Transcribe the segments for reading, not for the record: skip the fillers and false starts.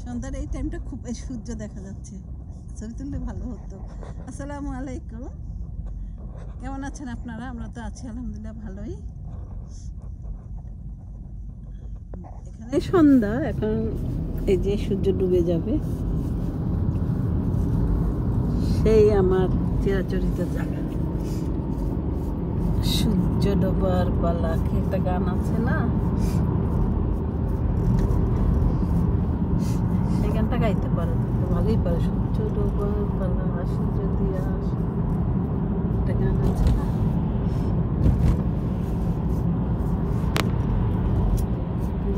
সন্ধ্যার এই টাইমটা খুব সূর্য দেখা যাচ্ছে, ছবি তুললে ভালো হতো। আসসালামু আলাইকুম, কেমন আছেন আপনারা? আমরা তো আছি আলহামদুলিল্লাহ ভালোই। এখানে সন্ধ্যা, এখন এই যে সূর্য ডুবে যাবে, সেই আমার চিরাচরিত জায়গা সূর্য ডোবার পালা। কি একটা গান আছে না, সেই গানটা গাইতে পারো, ভালোই পারো। সূর্য ডোবার পালা আসি যদি আসে, একটা গান আছে না?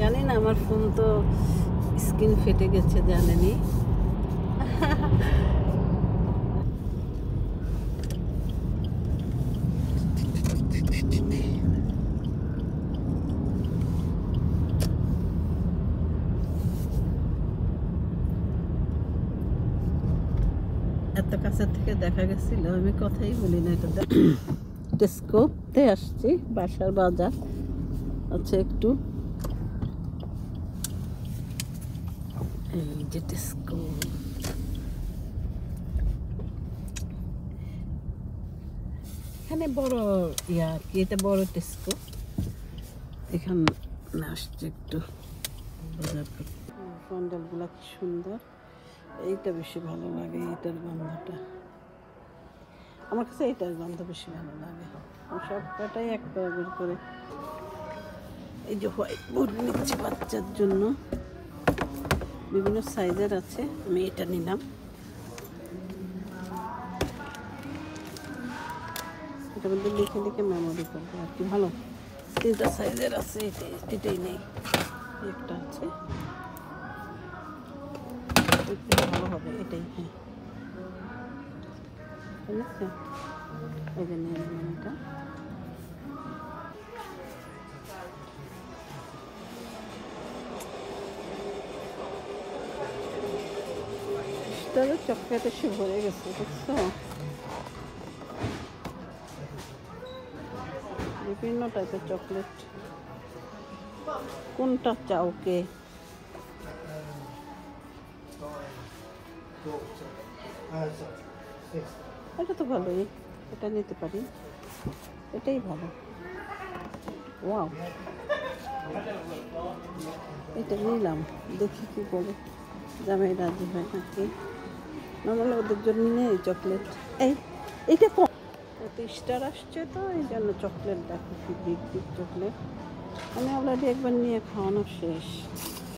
জানি না, আমার ফোন তো স্ক্রিন ফেটে গেছে, জানেনি। এত কাছে থেকে দেখা গেছিল, আমি কথাই বলি না। এটা টেস্কোতে আসছি, বাসার বাজার আছে একটু। এই যে টেস্কো, এখানে বড় ইয়া কি, এটা বড় টেস্কো। এখানে আসছে একটু বাজার করতে। প্যান্ডেলগুলো কি সুন্দর, এইটা বেশি ভালো লাগে, এইটার গন্ধটা আমার কাছে, এইটার গন্ধ বেশি ভালো লাগে। সব কটাই এক বের করে। এই যে হোয়াইট বোর্ড নিচ্ছি বাচ্চার জন্য, বিভিন্ন সাইজের আছে, আমি এটা নিলাম। এটার মধ্যে লিখে লিখে মেমোরি করবো আর কি। ভালো, 3টা সাইজের আছে, এটাই নেই, একটা আছে, ভালো হবে এটাই। হ্যাঁ, ঠিক আছে, এই যে নিয়ে নিলাম এটা। চকলেট এসে ভরে গেছে, দেখছো? বিভিন্ন টাইপের চকলেট। কোনটা চাও কে? এটা তো ভালোই, এটা নিতে পারি, এটাই ভালো। ওয়াও, এটা নিলাম, দেখি কি করে, জামাই রাজি হয় নাকি। নর্মালি ওদের জন্য নেই চকলেট। এইটা কম, এত স্টার আসছে তো এই জন্য চকলেট, দেখো কি বিগ বিগ চকলেট। আমি অলরেডি একবার নিয়ে খাওয়ানো শেষ।